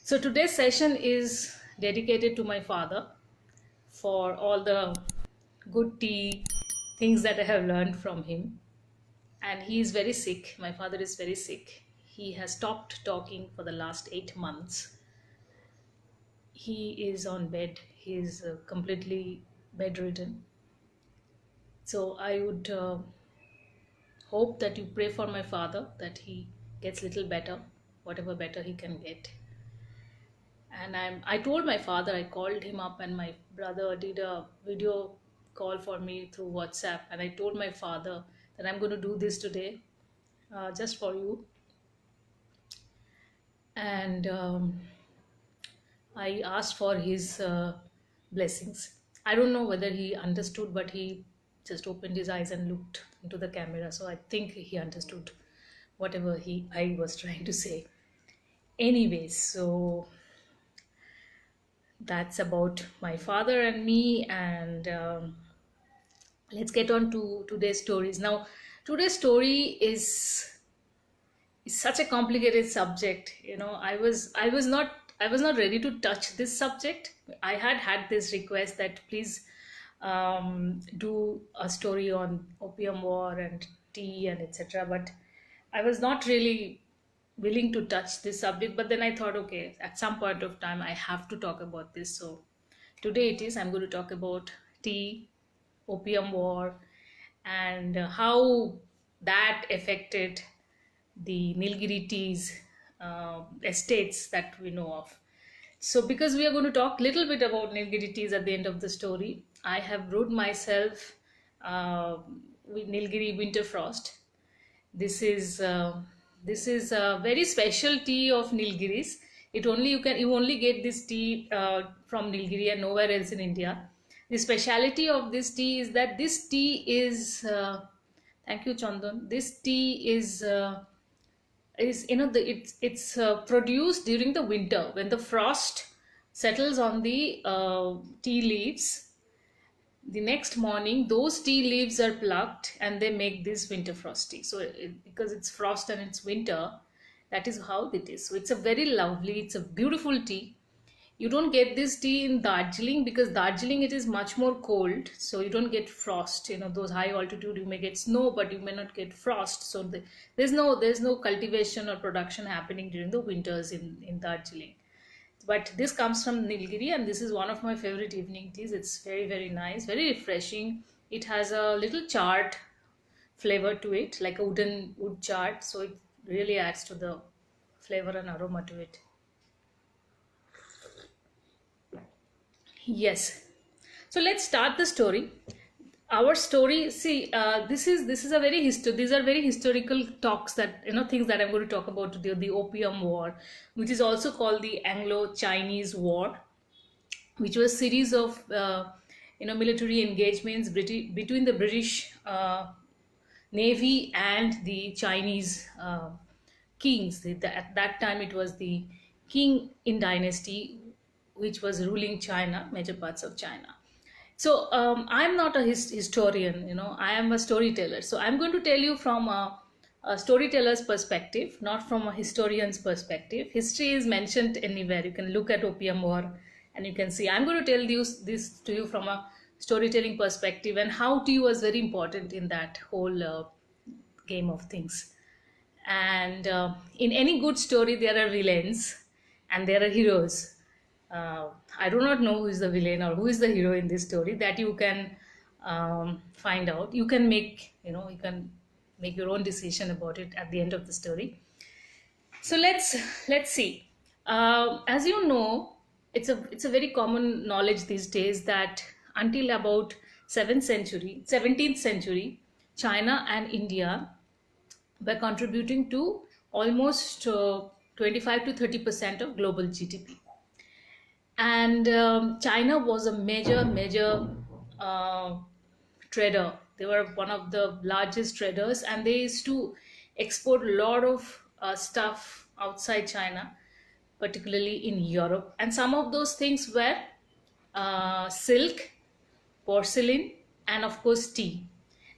So today's session is dedicated to my father for all the good tea things that I have learned from him. And he is very sick. My father is very sick. He has stopped talking for the last 8 months. He is on bed. He is completely bedridden. So I would hope that you pray for my father that he gets little better, whatever better he can get. And I told my father, I called him up, and my brother did a video call for me through WhatsApp, and I told my father that I'm going to do this today, just for you. And I asked for his blessings. I don't know whether he understood, but he just opened his eyes and looked into the camera, so I think he understood whatever he I was trying to say. Anyways, so that's about my father and me. And let's get on to today's stories. Now, today's story is such a complicated subject. I was not ready to touch this subject. I had this request that please do a story on opium war and tea and etc., but I was not really willing to touch this subject. But then I thought, okay, at some point of time I have to talk about this. So today it is, I'm going to talk about tea, opium war, and how that affected the Nilgiri teas estates that we know of. So, because we are going to talk a little bit about Nilgiri teas at the end of the story, I have brewed myself with Nilgiri Winter Frost. This is a very special tea of Nilgiris. You only get this tea from Nilgiri and nowhere else in India. The speciality of this tea is that this tea is thank you, Chandan. This tea is it's produced during the winter when the frost settles on the tea leaves. The next morning those tea leaves are plucked and they make this winter frosty. So because it's frost and it's winter, that is how it is. So it's a very lovely, it's a beautiful tea. You don't get this tea in Darjeeling because Darjeeling it is much more cold, so you don't get frost. Those high altitude you may get snow, but you may not get frost. So there's no cultivation or production happening during the winters in Darjeeling. But this comes from Nilgiri, and this is one of my favorite evening teas. It's very, very nice, very refreshing. It has a little chart flavor to it, like a wood chart, so it really adds to the flavor and aroma to it. Yes. So let's start the story. Our story. See, this is a very These are very historical talks that things that I'm going to talk about today. The Opium War, which is also called the Anglo-Chinese War, which was a series of military engagements between the British Navy and the Chinese kings. At that time, it was the King in dynasty which was ruling China, major parts of China. So I'm not a historian, I am a storyteller. So I'm going to tell you from a storyteller's perspective, not from a historian's perspective. History is mentioned anywhere. You can look at Opium War and you can see. I'm going to tell you this to you from a storytelling perspective, and how tea was very important in that whole game of things. And in any good story, there are villains and there are heroes. I do not know who is the villain or who is the hero in this story. That you can find out. You can make your own decision about it at the end of the story. So let's see. As you know, it's a very common knowledge these days that until about 17th century, China and India were contributing to almost 25 to 30% of global GDP. And China was a major trader. They were one of the largest traders, and they used to export a lot of stuff outside China, particularly in Europe. And some of those things were silk, porcelain, and of course tea.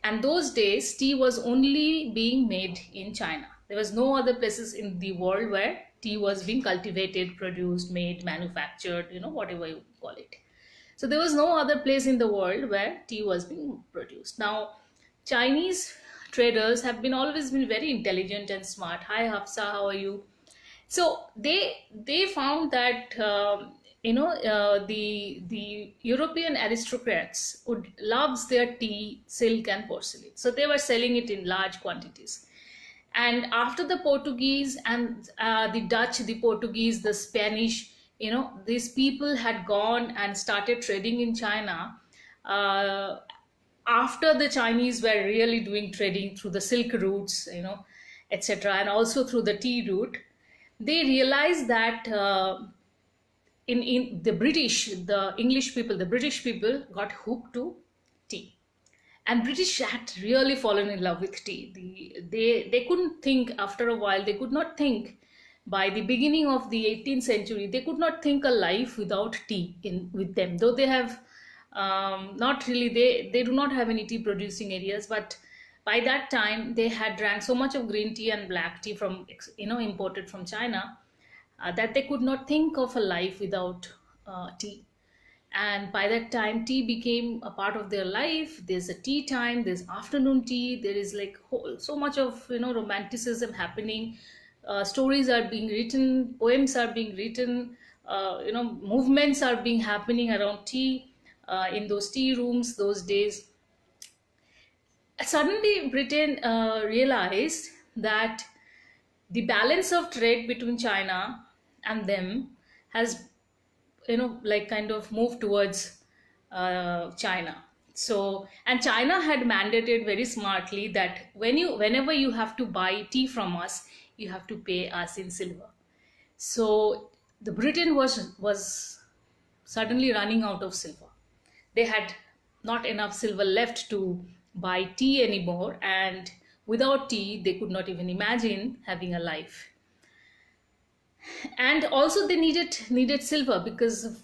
And those days tea was only being made in China. There was no other places in the world where tea was being cultivated, produced, made, manufactured, whatever you call it. So there was no other place in the world where tea was being produced. Now, Chinese traders have been always been very intelligent and smart. Hi Hafsa, how are you? So they found that the European aristocrats would loves their tea, silk, and porcelain. So they were selling it in large quantities. And after the Portuguese and the Dutch, the Portuguese, the Spanish, these people had gone and started trading in China. After the Chinese were really doing trading through the silk routes, etc., and also through the tea route, they realized that in the British, the English people, the British people got hooked to tea, and British had really fallen in love with tea. They couldn't think after a while. They could not think. By the beginning of the 18th century, they could not think a life without tea in with them. Though they have not really, they do not have any tea producing areas, but by that time they had drank so much of green tea and black tea from imported from China, that they could not think of a life without tea. And by that time tea became a part of their life. There's a tea time, there's afternoon tea, there is like so much of romanticism happening. Stories are being written, poems are being written, movements are being happening around tea, in those tea rooms those days. Suddenly Britain realized that the balance of trade between China and them has like kind of moved towards China. So, and China had mandated very smartly that whenever you have to buy tea from us, you have to pay us in silver. So the Britain was suddenly running out of silver. They had not enough silver left to buy tea anymore, and without tea they could not even imagine having a life. And also they needed silver, because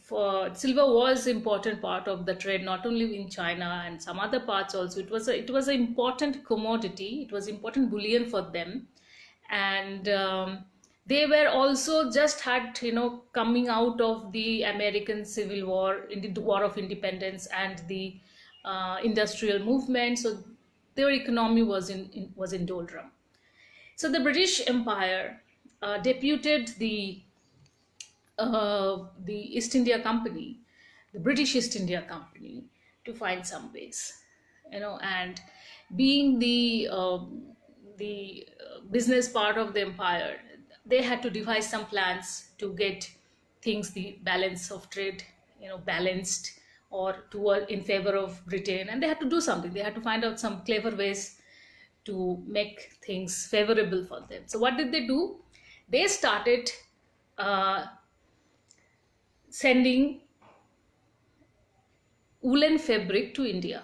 silver was important part of the trade, not only in China and some other parts also. It was an important commodity, it was important bullion for them. And they were also just had coming out of the American Civil War, in the War of Independence, and the industrial movement. So their economy was in doldrum. So the British Empire deputed the East India Company, the British East India Company, to find some ways, and being the business part of the empire, they had to devise some plans to get things, the balance of trade, balanced, or toward in favor of Britain. And they had to do something. They had to find out some clever ways to make things favorable for them. So what did they do? They started uh, sending woolen fabric to India.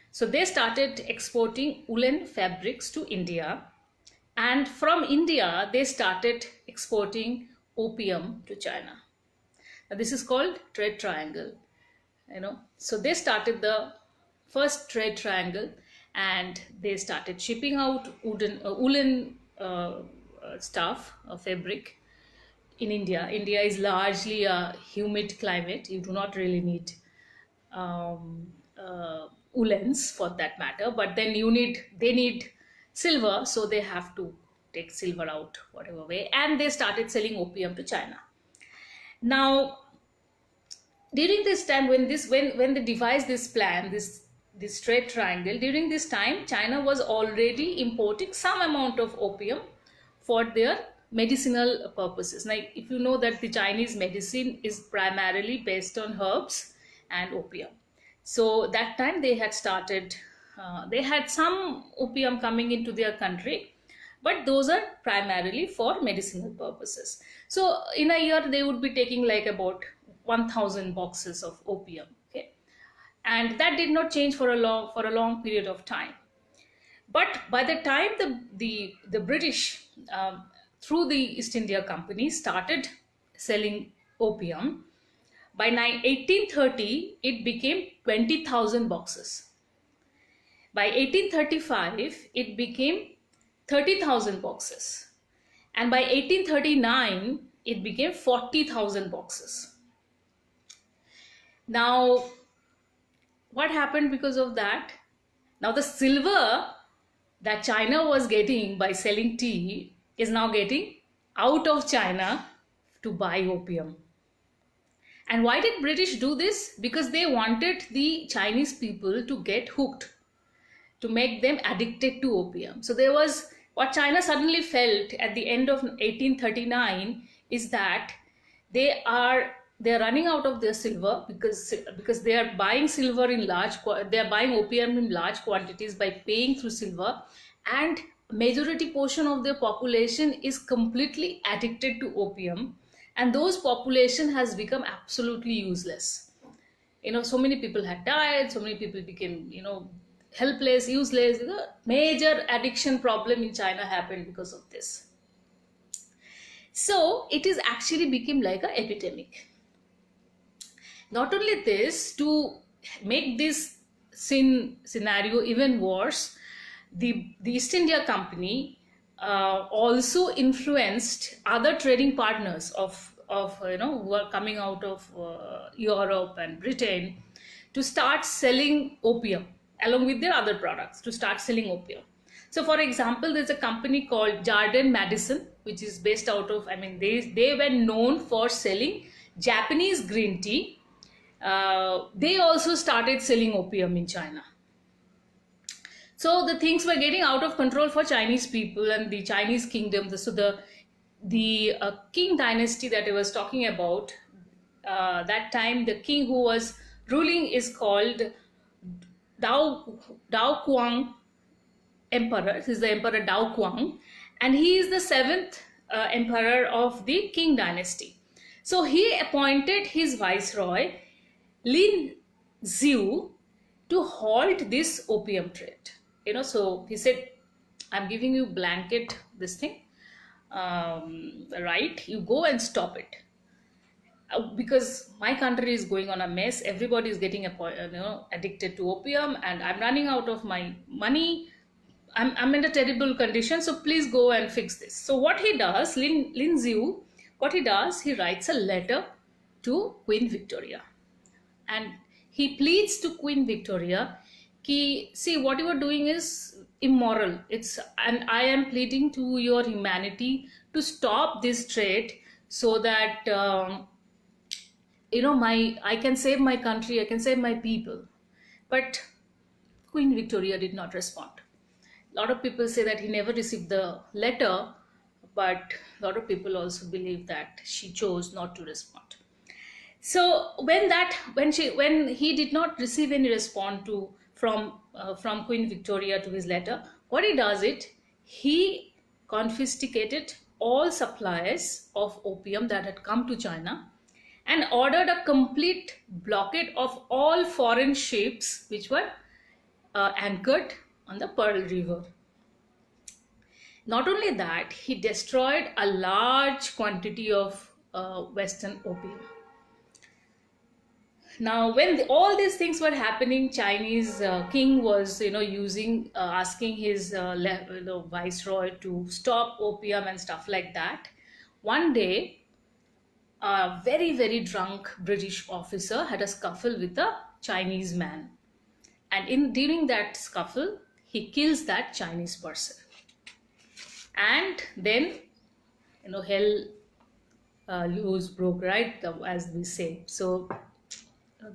So they started exporting woolen fabrics to India, and from India they started exporting opium to China. Now this is called trade triangle. So they started the first trade triangle, and they started shipping out woolen stuff, fabric, in India. India is largely a humid climate. You do not really need woolens for that matter, but then they need silver, so they have to take silver out whatever way, and they started selling opium to China. Now, during this time, when they devised this plan, this trade triangle, during this time China was already importing some amount of opium for their medicinal purposes. Now, if you know that the Chinese medicine is primarily based on herbs and opium, so that time they had started, they had some opium coming into their country, but those are primarily for medicinal purposes. So in a year they would be taking like about 1000 boxes of opium. Okay, and that did not change for a long period of time. But by the time the British, through the East India Company, started selling opium, by 1830 it became 20,000 boxes. By 1835 it became 30,000 boxes. And by 1839, it became 40,000 boxes. Now, what happened because of that? Now, the silver that China was getting by selling tea is now getting out of China to buy opium. And why did British do this? Because they wanted the Chinese people to get hooked, to make them addicted to opium. So there was what China suddenly felt at the end of 1839 is that they're running out of their silver because they are buying silver in they are buying opium in large quantities by paying through silver, and majority portion of their population is completely addicted to opium, and those population has become absolutely useless. So many people had died, so many people became helpless, useless. Major addiction problem in China happened because of this. So it is actually became like an epidemic. Not only this, to make this scenario even worse, the East India Company also influenced other trading partners of who are coming out of Europe and Britain to start selling opium along with their other products, to start selling opium. So for example, there's a company called Jardine Madison, which is based out of, they were known for selling Japanese green tea. They also started selling opium in China. So the things were getting out of control for Chinese people and the Chinese kingdom. So the Qing dynasty that I was talking about, that time the king who was ruling is called Dao Kuang Emperor. This is the Emperor Dao Kuang, and he is the seventh emperor of the Qing dynasty. So he appointed his viceroy Lin Zhu to halt this opium trade. So he said, I'm giving you blanket this thing, right? You go and stop it. Because my country is going on a mess. Everybody is getting addicted to opium, and I'm running out of my money. I'm in a terrible condition. So please go and fix this. So what he does, Lin Zhu, what he does, he writes a letter to Queen Victoria, and he pleads to Queen Victoria, see, what you are doing is immoral. And I am pleading to your humanity to stop this trade so that I can save my country, I can save my people. But Queen Victoria did not respond. A lot of people say that he never received the letter, but a lot of people also believe that she chose not to respond. So when he did not receive any response from Queen Victoria to his letter, what he does he confiscated all supplies of opium that had come to China and ordered a complete blockade of all foreign ships which were anchored on the Pearl River. Not only that, he destroyed a large quantity of Western opium. Now, when all these things were happening, Chinese king was, asking his viceroy to stop opium and stuff like that. One day, a very, very drunk British officer had a scuffle with a Chinese man. And during that scuffle, he kills that Chinese person. And then, hell loose broke, right? As we say. So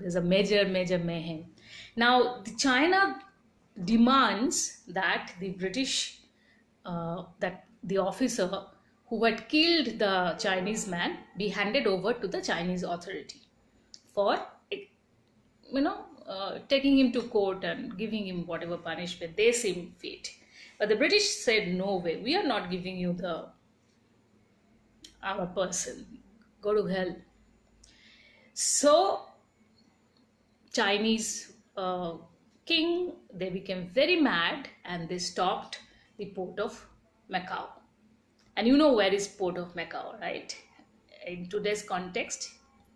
there's a major mayhem. Now, China demands that the British, that the officer who had killed the Chinese man be handed over to the Chinese authority for, taking him to court and giving him whatever punishment they seem fit. But the British said, no way, we are not giving you our person. Go to hell. So Chinese king, they became very mad and they stopped the port of Macau. And you know where is port of Macau, right? In today's context,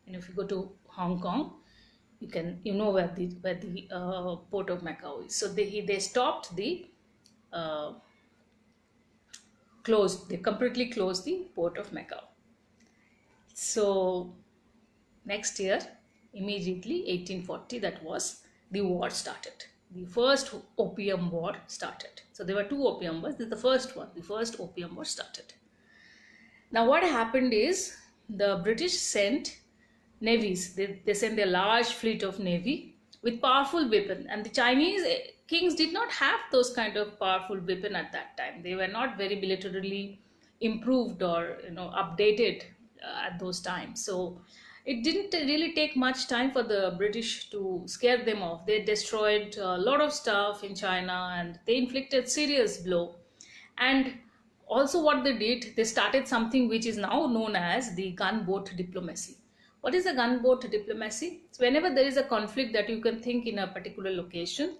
if you go to Hong Kong, you know where the port of Macau is. So they stopped the they completely closed the port of Macau. So next year, immediately 1840, that was the war started. The first opium war started. So there were two opium wars. This is the first one. The first opium war started. Now what happened is the British sent navies. They sent a large fleet of navy with powerful weapon, and the Chinese kings did not have those kind of powerful weapon at that time. They were not very militarily improved or updated at those times. So it didn't really take much time for the British to scare them off. They destroyed a lot of stuff in China, and they inflicted serious blow. And also what they did, they started something which is now known as the gunboat diplomacy. What is a gunboat diplomacy? So whenever there is a conflict that you can think in a particular location,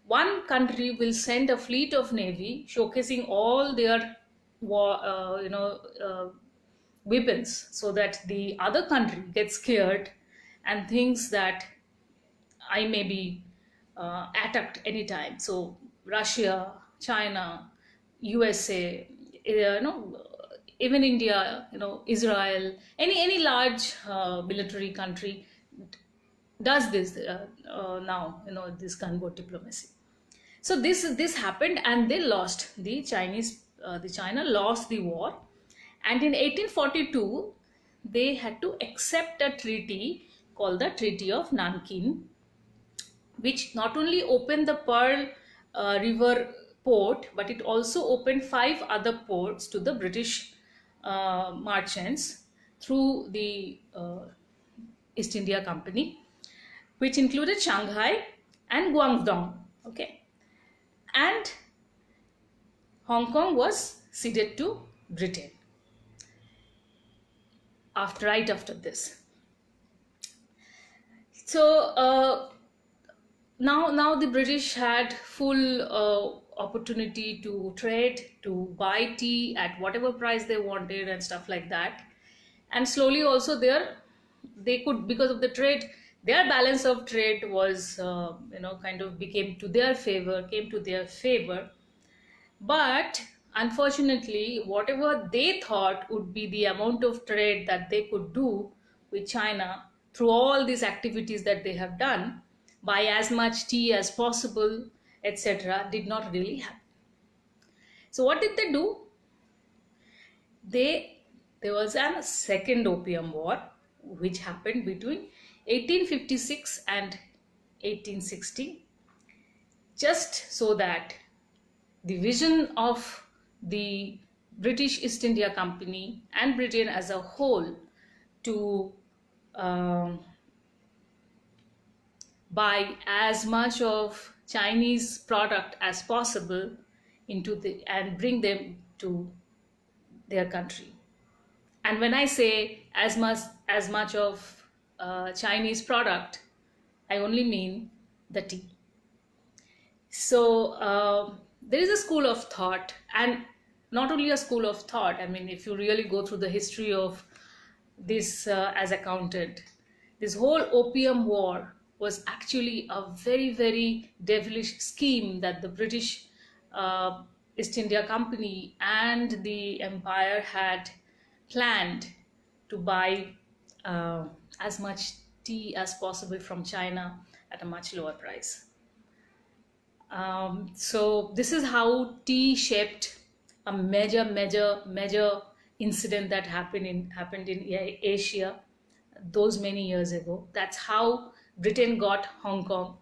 one country will send a fleet of navy showcasing all their weapons, so that the other country gets scared and thinks that I may be attacked anytime. So Russia, China, USA, even India, Israel, any large military country does this now. This gunboat diplomacy. So this happened, and they lost. The China lost the war, and in 1842 they had to accept a treaty called the Treaty of Nanking, which not only opened the Pearl River port, but it also opened 5 other ports to the British merchants through the East India Company, which included Shanghai and Guangdong. Okay, and Hong Kong was ceded to Britain right after this. So now the British had full opportunity to trade, to buy tea at whatever price they wanted and stuff like that. And slowly also they could, because of the trade, their balance of trade was kind of came to their favor. But unfortunately, whatever they thought would be the amount of trade that they could do with China through all these activities that they have done, buy as much tea as possible, etc., did not really happen. So what did they do? There was a second opium war which happened between 1856 and 1860, just so that the vision of the British East India Company and Britain as a whole to buy as much of Chinese product as possible and bring them to their country. And when I say as much of Chinese product, I only mean the tea. So there is a school of thought, and not only a school of thought. I mean, if you really go through the history of this as accounted, this whole opium war was actually a very, very devilish scheme that the British East India Company and the empire had planned to buy as much tea as possible from China at a much lower price. So this is how tea shaped a major incident that happened in Asia those many years ago. That's how Britain got Hong Kong,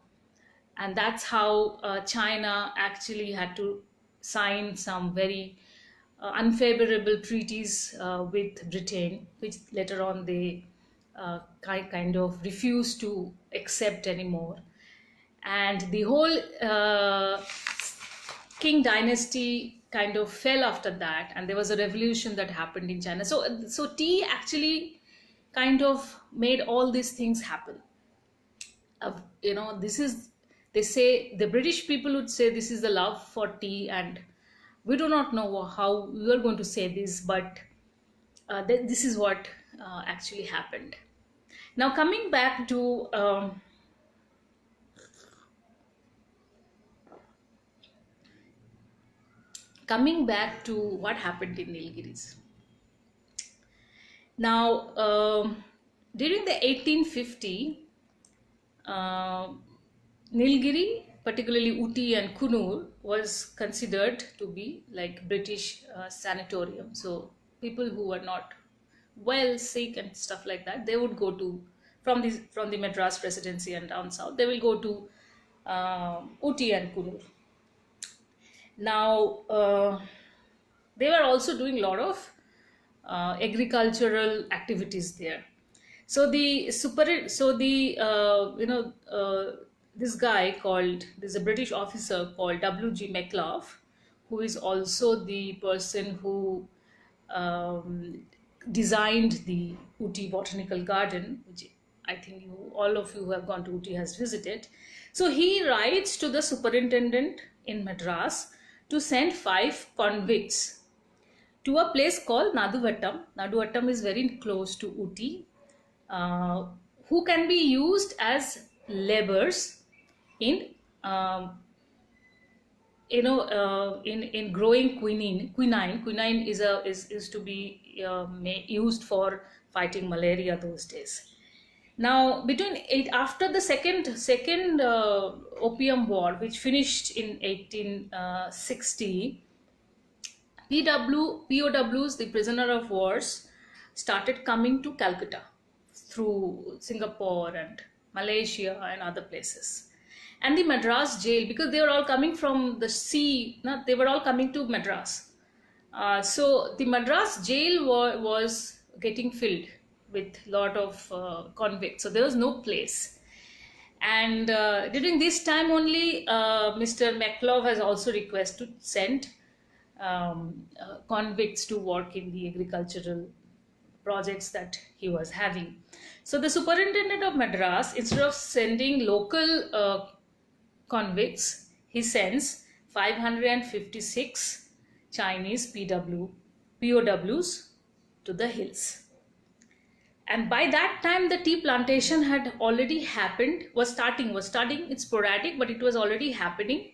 and that's how China actually had to sign some very unfavorable treaties with Britain, which later on they kind of refused to accept anymore. And the whole King dynasty kind of fell after that, and there was a revolution that happened in China. So tea actually kind of made all these things happen. They say, the British people would say this is the love for tea, and we do not know how we are going to say this, but this is what actually happened. Now coming back to coming back to what happened in Nilgiris. Now, during the 1850, uh, Nilgiri, particularly Uti and Kunur, was considered to be like British sanatorium. So people who were not well, sick and stuff like that, they would go to from the Madras Presidency and down south. They will go to Uti and Kunur. Now, they were also doing a lot of agricultural activities there. So this guy called, there's a British officer called W.G. McLeod, who is also the person who um, designed the Uti Botanical Garden, which I think all of you who have gone to Uti has visited. So he writes to the superintendent in Madras to send 5 convicts to a place called Naduvattam. Naduvattam is very close to Uti, who can be used as laborers in in growing quinine. Quinine is to be used for fighting malaria those days. Now, after the second opium war, which finished in 1860, POWs, the prisoner of wars, started coming to Calcutta through Singapore and Malaysia and other places. And the Madras jail, because they were all coming from the sea, they were all coming to Madras. So the Madras jail was getting filled with a lot of convicts. So there was no place. And during this time only, Mr. McLeod has also requested to send convicts to work in the agricultural projects that he was having. So the superintendent of Madras, instead of sending local convicts, he sends 556 Chinese POWs to the hills. And by that time, the tea plantation had already happened, was starting. It's sporadic, but it was already happening.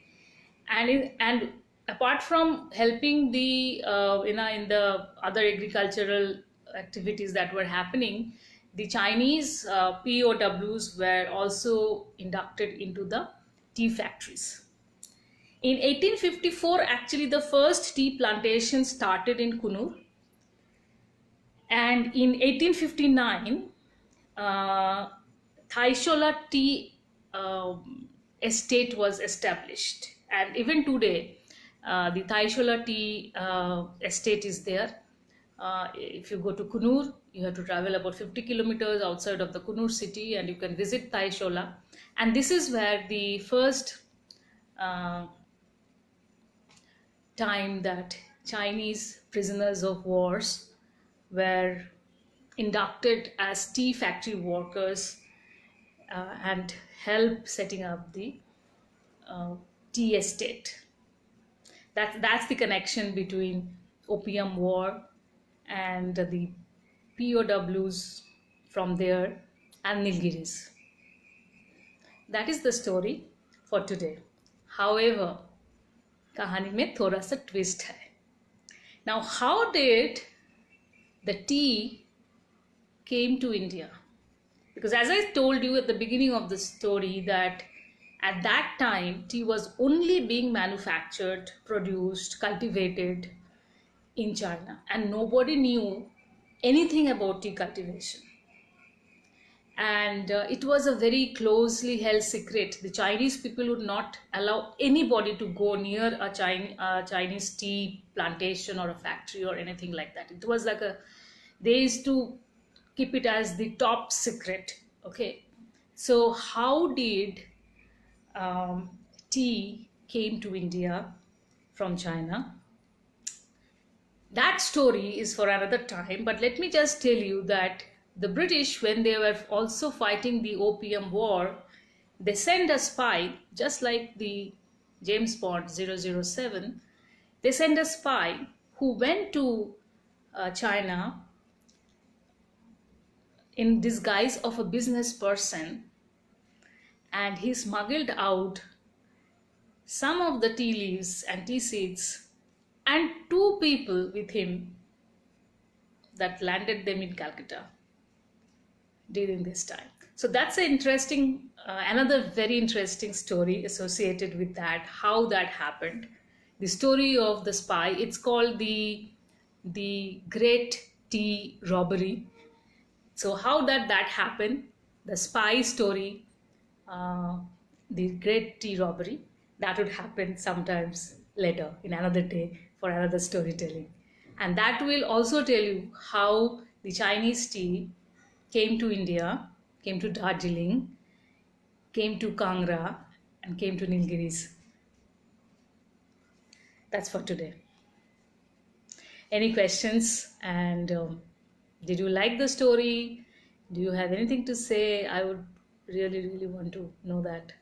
And apart from helping the in the other agricultural activities that were happening, the Chinese POWs were also inducted into the tea factories. In 1854, actually, the first tea plantation started in Kunur. And in 1859, Thaishola tea estate was established. And even today, the Thaishola tea estate is there. If you go to Kunur, you have to travel about 50 kilometers outside of the Kunur city, and you can visit Thaishola. And this is where the first time that Chinese prisoners of wars were inducted as tea factory workers and help setting up the tea estate. That's the connection between opium war and the POWs from there and Nilgiris. That is the story for today. However, कहानी में थोड़ा सा twist है. Now, how did the tea came to India? Because as I told you at the beginning of the story, that at that time tea was only being manufactured, produced, cultivated in China, and nobody knew anything about tea cultivation. And it was a very closely held secret. The Chinese people would not allow anybody to go near a Chinese tea plantation or a factory or anything like that. It was like they used to keep it as the top secret. Okay, so how did tea came to India from China? That story is for another time, but let me just tell you that the British, when they were also fighting the Opium War, they sent a spy, just like the James Bond 007. They sent a spy who went to China in disguise of a business person, and he smuggled out some of the tea leaves and tea seeds and two people with him that landed them in Calcutta during this time. So that's an interesting, another very interesting story associated with that, how that happened. The story of the spy, it's called the Great Tea Robbery. So how that happened, the spy story, uh, the Great Tea Robbery, that would happen sometimes later in another day for another storytelling. And that will also tell you how the Chinese tea came to India, came to Darjeeling, came to Kangra, and came to Nilgiris. That's for today. Any questions? And did you like the story? Do you have anything to say? I would really, really want to know that.